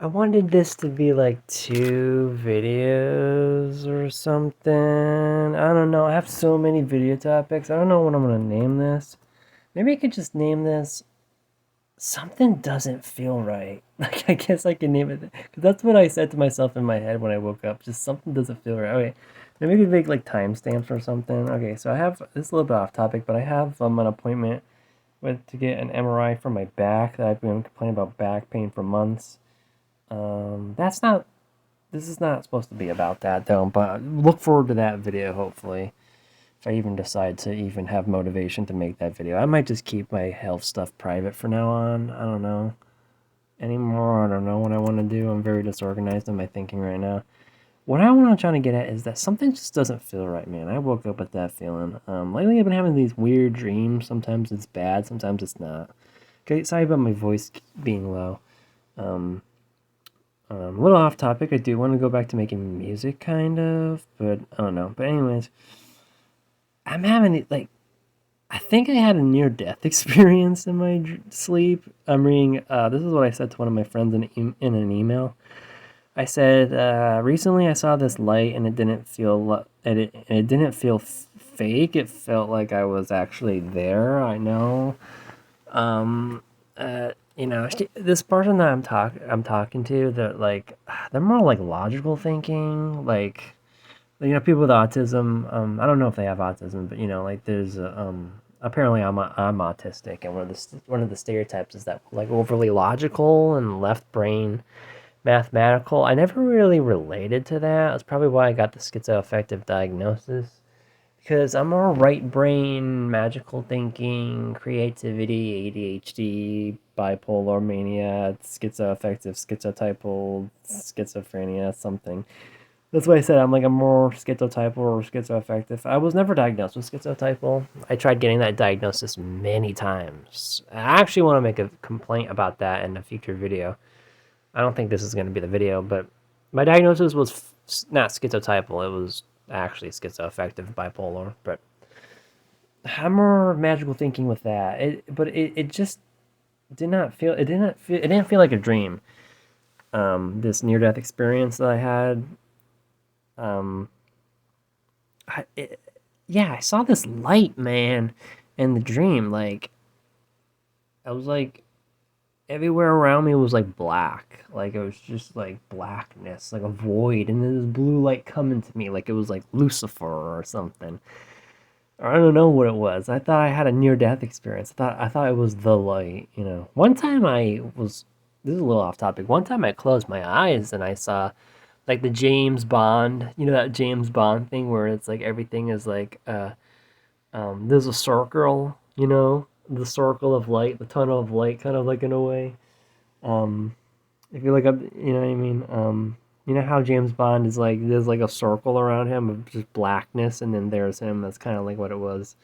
I wanted this to be like 2 videos or something. I don't know. I have so many video topics. I don't know what I'm gonna name this. Maybe I could just name this Something Doesn't Feel Right. Like, I guess I can name it. Because that's what I said to myself in my head when I woke up. Just something doesn't feel right. Okay. Maybe we could make like timestamps or something. Okay, so I have this is a little bit off topic, but I have an appointment to get an MRI for my back that I've been complaining about back pain for months. That's not This is not supposed to be about that though, but look forward to that video hopefully. If I even decide to even have motivation to make that video. I might just keep my health stuff private for now on. I don't know anymore. I don't know what I want to do. I'm very disorganized in my thinking right now. What I'm trying to get at is that something just doesn't feel right, man. I woke up with that feeling. Lately I've been having these weird dreams. Sometimes it's bad, sometimes it's not. Okay, sorry about my voice being low. Um, a little off topic. I do want to go back to making music, kind of, but I don't know. But anyways, I'm having like I think I had a near death experience in my sleep. I'm reading. This is what I said to one of my friends in an email. I said recently I saw this light and it didn't feel it didn't feel fake. It felt like I was actually there. I know. Um, this person that I'm talking to, that like they're more like logical thinking, like people with autism. I don't know if they have autism, but like there's apparently I'm autistic, and one of the stereotypes is that like overly logical and left brain mathematical. I never really related to that. That's probably why I got the schizoaffective diagnosis. Because I'm more right brain, magical thinking, creativity, ADHD, bipolar mania, schizoaffective, schizotypal, schizophrenia, something. That's why I said I'm like a more schizotypal or schizoaffective. I was never diagnosed with schizotypal. I tried getting that diagnosis many times. I actually want to make a complaint about that in a future video. I don't think this is going to be the video, but my diagnosis was not schizotypal. It was actually schizoaffective bipolar. But I'm more magical thinking with that. It just didn't feel like a dream. This near death experience that I had. Um, yeah, I saw this light, man, in the dream. Like I was like everywhere around me was like black. Like it was just like blackness, like a void, and then this blue light coming to me like it was like Lucifer or something. Or I don't know what it was. I thought I had a near death experience. I thought it was the light. One time I was this is a little off topic. One time I closed my eyes and I saw like the James Bond, that James Bond thing where it's like everything is like there's a circle, the circle of light, the tunnel of light, kind of like in a way. Um, if you look up, you know what I mean. You know how James Bond is like there's like a circle around him of just blackness, and then there's him. That's kind of like what it was.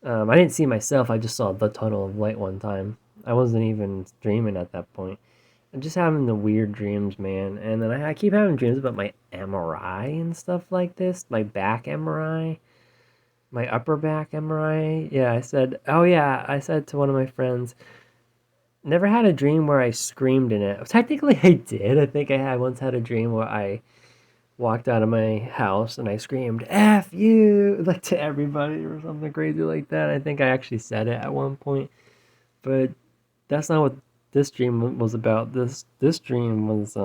I didn't see myself. I just saw the tunnel of light one time. I wasn't even dreaming at that point. I'm just having the weird dreams, man. And then I keep having dreams about my MRI and stuff like this. My back MRI, my upper back MRI. Yeah, I said to one of my friends, never had a dream where I screamed in it. Technically, I did. I think I once had a dream where I walked out of my house and I screamed "F you" like to everybody or something crazy like that. I think I actually said it at one point, but that's not what this dream was about. This dream was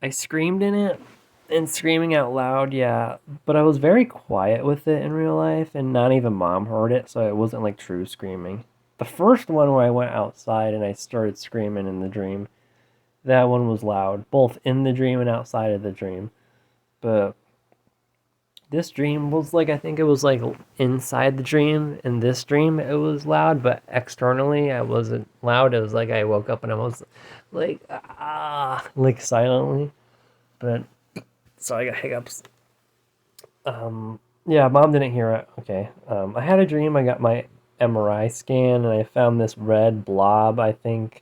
I screamed in it and screaming out loud, yeah, but I was very quiet with it in real life, and not even mom heard it, so it wasn't like true screaming. The first one where I went outside and I started screaming in the dream, that one was loud, both in the dream and outside of the dream. But this dream was like, I think it was like inside the dream. In this dream, it was loud, but externally, I wasn't loud. It was like I woke up and I was like, like silently. But so I got hiccups. Yeah, mom didn't hear it. Okay. I had a dream. I got my MRI scan and I found this red blob. I think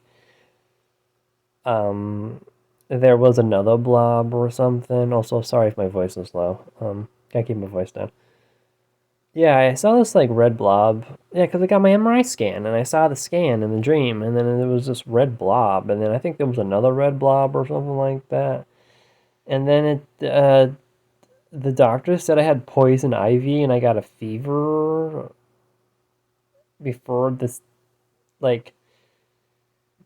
there was another blob or something. Also, sorry if my voice is low. Gotta keep my voice down. Yeah, I saw this like red blob. Yeah, because I got my MRI scan and I saw the scan in the dream, and then it was this red blob, and then I think there was another red blob or something like that. And then the doctor said I had poison ivy and I got a fever before this, like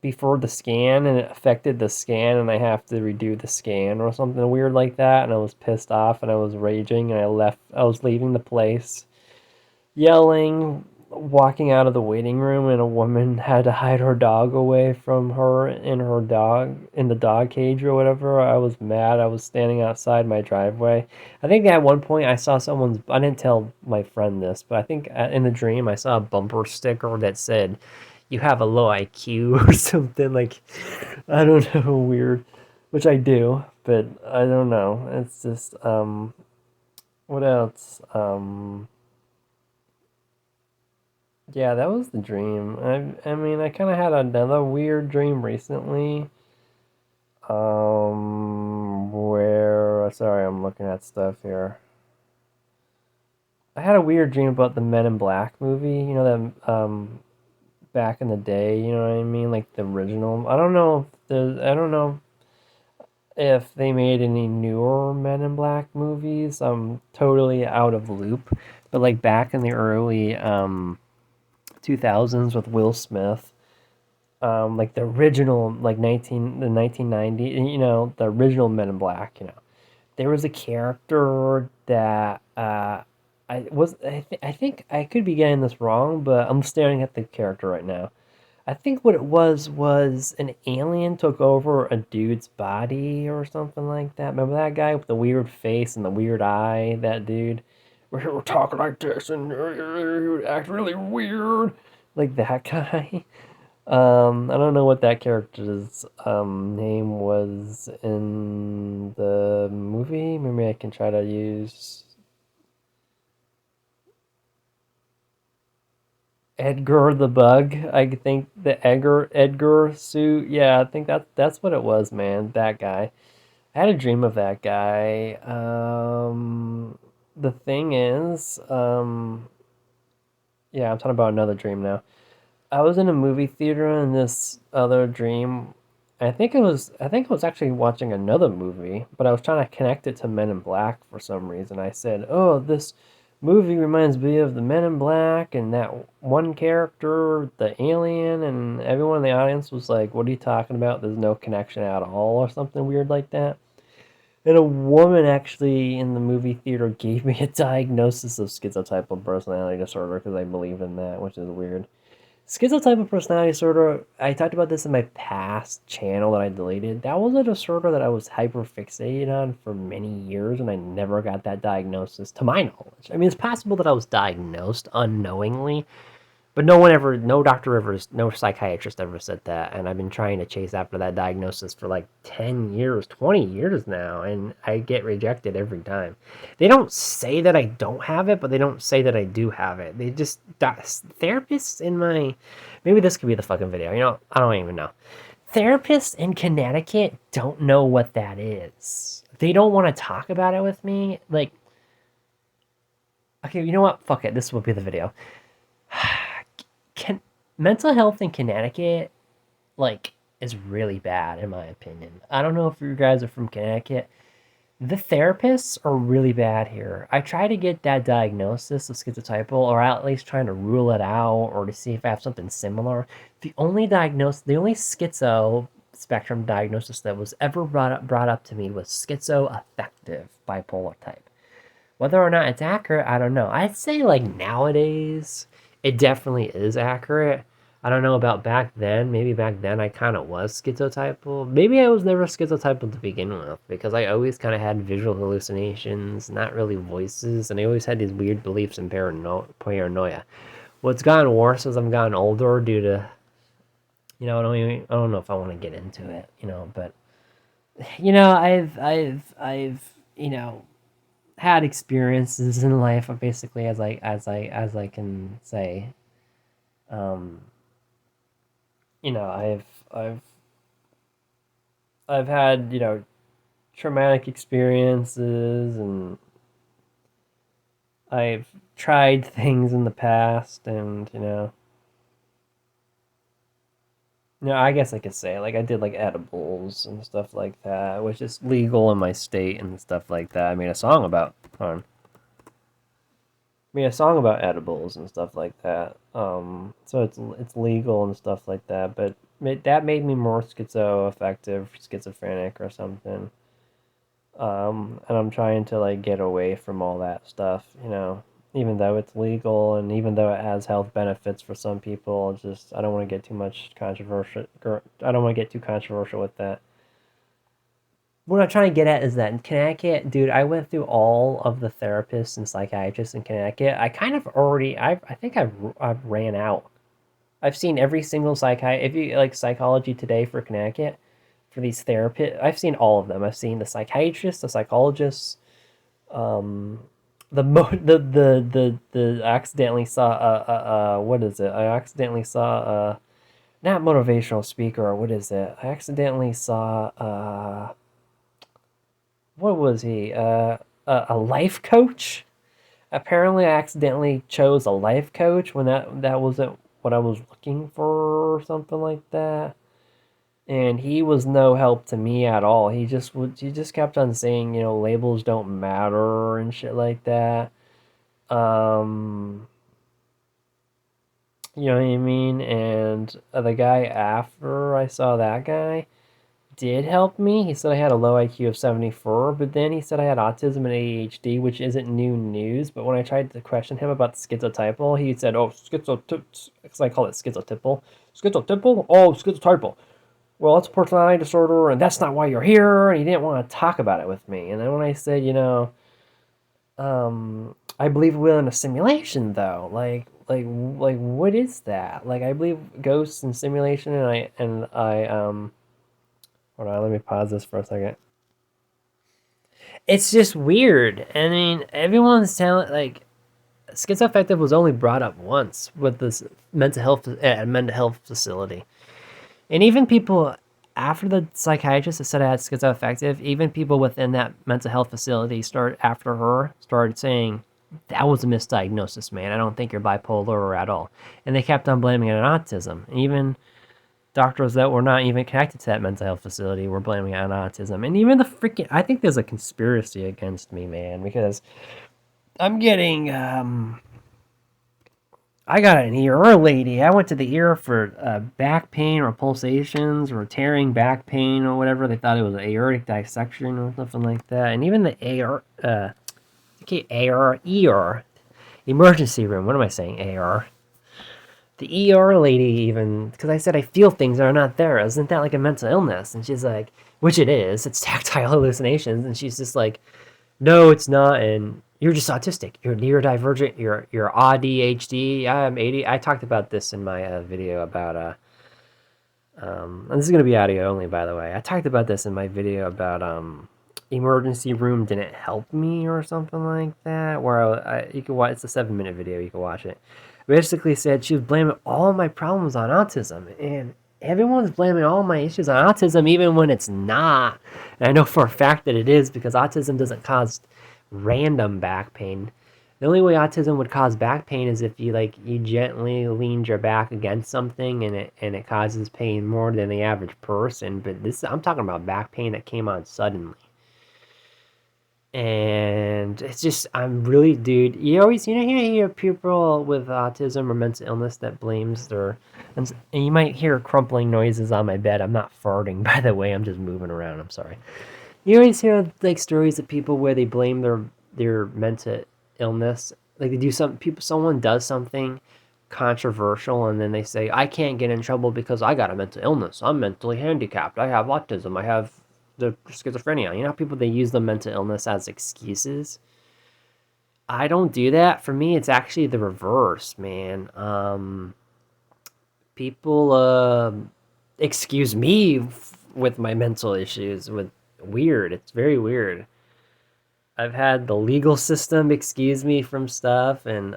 before the scan, and it affected the scan, and I have to redo the scan or something weird like that. And I was pissed off and I was raging, and I was leaving the place yelling, walking out of the waiting room, and a woman had to hide her dog away from her in the dog cage or whatever. I was mad. I was standing outside my driveway. I think at one point I saw someone's. I didn't tell my friend this, but I think in the dream I saw a bumper sticker that said, "You have a low IQ" or something like. I don't know, weird, which I do, but I don't know. It's just what else? Yeah, that was the dream. I mean, I kind of had another weird dream recently. Where, sorry, I'm looking at stuff here. I had a weird dream about the Men in Black movie. You know that back in the day. You know what I mean? Like the original. I don't know if they made any newer Men in Black movies. I'm totally out of loop. But like back in the early 2000s with Will Smith, like the original, like 1990, the original Men in Black, there was a character that I think I could be getting this wrong, but I'm staring at the character right now. I think what it was an alien took over a dude's body or something like that. Remember that guy with the weird face and the weird eye? That dude. We're talking like this, and he would act really weird, like that guy. I don't know what that character's name was in the movie. Maybe I can try to use Edgar the Bug. I think the Edgar suit. Yeah, I think that's what it was, man. That guy. I had a dream of that guy. The thing is, yeah, I'm talking about another dream now. I was in a movie theater in this other dream. I think I was actually watching another movie, but I was trying to connect it to Men in Black for some reason. I said, "Oh, this movie reminds me of the Men in Black and that one character, the alien," and everyone in the audience was like, "What are you talking about? There's no connection at all," or something weird like that. And a woman actually in the movie theater gave me a diagnosis of schizotypal personality disorder because I believe in that, which is weird. Schizotypal personality disorder, I talked about this in my past channel that I deleted. That was a disorder that I was hyper fixated on for many years, and I never got that diagnosis, to my knowledge. I mean, it's possible that I was diagnosed unknowingly, but no doctor ever, no psychiatrist ever said that. And I've been trying to chase after that diagnosis for like 10 years, 20 years now, and I get rejected every time. They don't say that I don't have it, but they don't say that I do have it. They just, therapists in my, maybe this could be the fucking video. I don't even know. Therapists in Connecticut don't know what that is. They don't want to talk about it with me. Like, okay, you know what? Fuck it. This will be the video. Can mental health in Connecticut like is really bad in my opinion. I don't know if you guys are from Connecticut. The therapists are really bad here. I try to get that diagnosis of schizotypal, or at least trying to rule it out, or to see if I have something similar. The only schizo spectrum diagnosis that was ever brought up to me was schizoaffective bipolar type. Whether or not it's accurate, I don't know. I'd say like nowadays, it definitely is accurate. I don't know about back then. Maybe back then I kind of was schizotypal. Maybe I was never schizotypal to begin with because I always kind of had visual hallucinations, not really voices, and I always had these weird beliefs and paranoia. What's gotten worse as I've gotten older due to, I don't know if I want to get into it, but I've had experiences in life, basically, as I can say. um you know i've i've I've had, traumatic experiences, and I've tried things in the past, and I guess I could say like I did like edibles and stuff like that, which is legal in my state and stuff like that. I made a song about hold on, made a song about edibles and stuff like that. So it's legal and stuff like that, but that made me more schizoaffective, schizophrenic or something. And I'm trying to like get away from all that stuff, even though it's legal and even though it has health benefits for some people. Just I don't want to get too much controversial. I don't want to get too controversial with that. What I'm trying to get at is that in Connecticut, dude, I went through all of the therapists and psychiatrists in Connecticut. I kind of already, I think I've ran out. I've seen every single if you like Psychology Today for Connecticut, for these therapists, I've seen all of them. I've seen the psychiatrists, the psychologists, um, the I accidentally saw what is it? I accidentally saw not motivational speaker, or what is it? I accidentally saw what was he? A life coach. Apparently, I accidentally chose a life coach when that wasn't what I was looking for, or something like that. And he was no help to me at all. He just kept on saying, labels don't matter and shit like that. Um, you know what I mean? And the guy after I saw that guy did help me. He said I had a low IQ of 74, but then he said I had autism and ADHD, which isn't new news. But when I tried to question him about the schizotypal, he said, "Oh, because I call it schizotypal. Schizotypal? Oh, schizotypal. Well, it's a personality disorder, and that's not why you're here." And he didn't want to talk about it with me. And then when I said, I believe we live in a simulation, though. Like, what is that? Like, I believe ghosts and simulation, and I. Hold on, let me pause this for a second. It's just weird. I mean, everyone's telling like schizoaffective was only brought up once with this mental health facility, and even people after the psychiatrist that said I had schizoaffective, even people within that mental health facility started saying that was a misdiagnosis, man. I don't think you're bipolar or at all, and they kept on blaming it on autism. And even doctors that were not even connected to that mental health facility were blaming it on autism. And even I think there's a conspiracy against me, man, because I'm getting, I got an ear lady. I went to the ear for back pain or pulsations or tearing back pain or whatever. They thought it was aortic dissection or something like that. And even the ER, emergency room. What am I saying? AR. The ER lady even, because I said I feel things that are not there. Isn't that like a mental illness? And she's like, which it is. It's tactile hallucinations. And she's just like, no, it's not. And you're just autistic. You're neurodivergent. You're ADHD. I'm 80. I talked about this in my video about and this is gonna be audio only, by the way. I talked about this in my video about emergency room didn't help me or something like that. Where you can watch. It's a 7-minute video. You can watch it. Basically said she was blaming all my problems on autism, and everyone's blaming all my issues on autism, even when it's not. And I know for a fact that it is because autism doesn't cause random back pain. The only way autism would cause back pain is if you gently leaned your back against something and it causes pain more than the average person. But I'm talking about back pain that came on suddenly. And it's just I'm really, dude, you always you hear people with autism or mental illness that blames and you might hear crumpling noises on my bed. I'm not farting, by the way. I'm just moving around. I'm sorry. You always hear like stories of people where they blame their mental illness. Like they do someone does something controversial and then they say, I can't get in trouble because I got a mental illness. I'm mentally handicapped. I have autism. I have the schizophrenia. You know how people they use the mental illness as excuses? I don't do that. For me, it's actually the reverse, man. People excuse me with my mental issues with weird. It's very weird. I've had the legal system excuse me from stuff and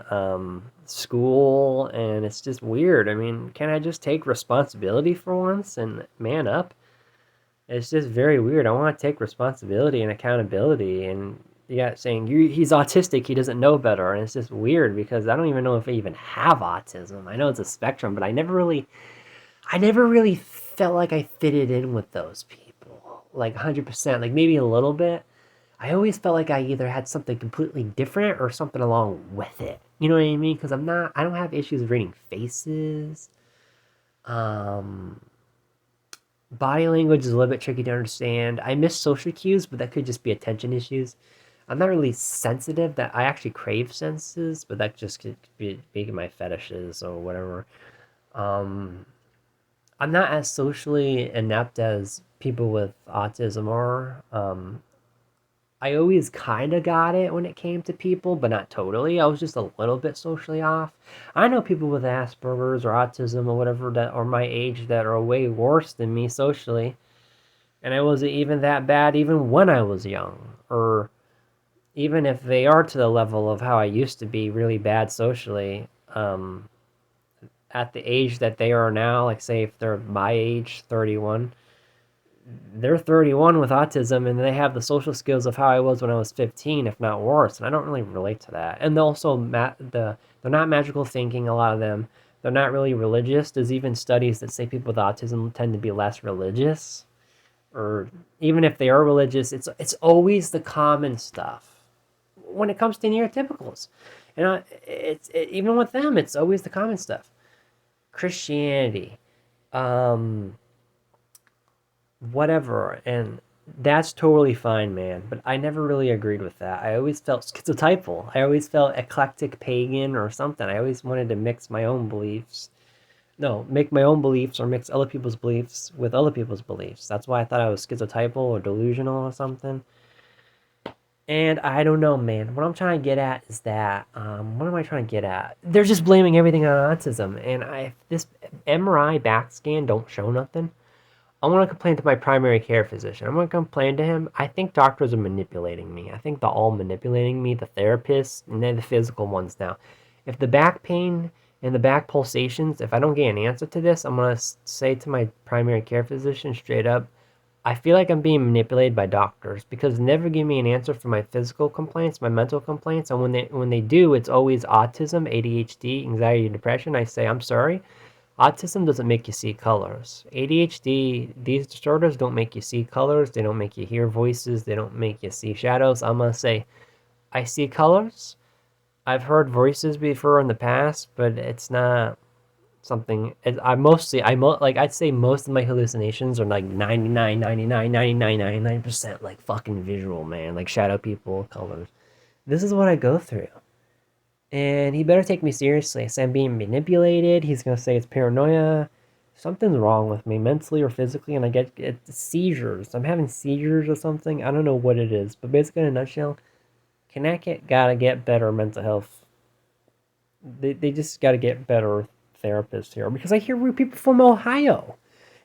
school, and it's just weird. I mean, can I just take responsibility for once and man up? It's just very weird. I want to take responsibility and accountability, and saying he's autistic, he doesn't know better, and it's just weird because I don't even know if I even have autism. I know it's a spectrum, but I never really felt like I fitted in with those people, like 100%, like maybe a little bit. I always felt like I either had something completely different or something along with it. You know what I mean? Because I don't have issues reading faces. Um, Body language is a little bit tricky to understand. I miss social cues, but that could just be attention issues. I'm not really sensitive. That I actually crave senses, but that just could be my fetishes or whatever. Um, I'm not as socially inept as people with autism are. I always kind of got it when it came to people, but not totally. I was just a little bit socially off. I know people with Asperger's or autism or whatever that are my age that are way worse than me socially. And I wasn't even that bad even when I was young. Or even if they are to the level of how I used to be really bad socially, at the age that they are now, like say if they're my age, 31, they're 31 with autism and they have the social skills of how I was when I was 15, if not worse. And I don't really relate to that. And they're also they're not magical thinking. A lot of them, they're not really religious. There's even studies that say people with autism tend to be less religious, or even if they are religious, it's always the common stuff when it comes to neurotypicals. And even with them, it's always the common stuff. Christianity, um, whatever, and that's totally fine, man. But I never really agreed with that. I always felt schizotypal. I always felt eclectic pagan or something. I always wanted to mix my own beliefs. No, make my own beliefs or mix other people's beliefs with other people's beliefs. That's why I thought I was schizotypal or delusional or something. And I don't know, man. What I'm trying to get at is that, what am I trying to get at? They're just blaming everything on autism. And if this MRI back scan don't show nothing, I want to complain to my primary care physician. I'm going to complain to him. I think doctors are manipulating me. I think they're all manipulating me, the therapists, and then the physical ones now. If the back pain and the back pulsations, if I don't get an answer to this, I'm going to say to my primary care physician straight up, I feel like I'm being manipulated by doctors because they never give me an answer for my physical complaints, my mental complaints, and when they do, it's always autism, ADHD, anxiety, depression. I say, I'm sorry. Autism doesn't make you see colors. ADHD, these disorders don't make you see colors. They don't make you hear voices. They don't make you see shadows. I'm going to say, I see colors. I've heard voices before in the past, but it's not something. Like, I'd say most of my hallucinations are like 99% like fucking visual, man. Like shadow people, colors. This is what I go through. And he better take me seriously. I say I'm being manipulated. He's gonna say it's paranoia. Something's wrong with me, mentally or physically, and I get seizures. I'm having seizures or something. I don't know what it is, but basically, in a nutshell, Connecticut gotta get better mental health. They just gotta get better therapists here because I hear people from Ohio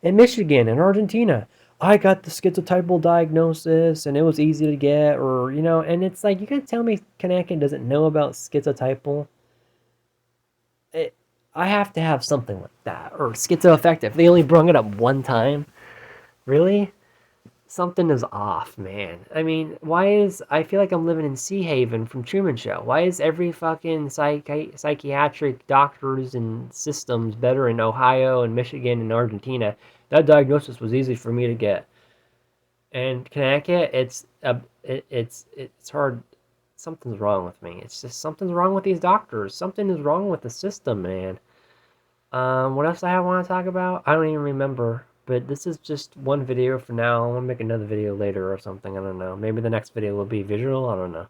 and Michigan and Argentina. I got the schizotypal diagnosis and it was easy to get, or and it's like you gotta tell me Connecticut doesn't know about schizotypal. I have to have something like that, or schizoaffective. They only brung it up one time. Really? Something is off, man. I mean, I feel like I'm living in Sea Haven from Truman Show. Why is every fucking psychiatric doctors and systems better in Ohio and Michigan and Argentina? That diagnosis was easy for me to get. And Connecticut, it's hard. Something's wrong with me. It's just something's wrong with these doctors. Something is wrong with the system, man. What else I want to talk about? I don't even remember. But this is just one video for now. I want to make another video later or something. I don't know. Maybe the next video will be visual. I don't know.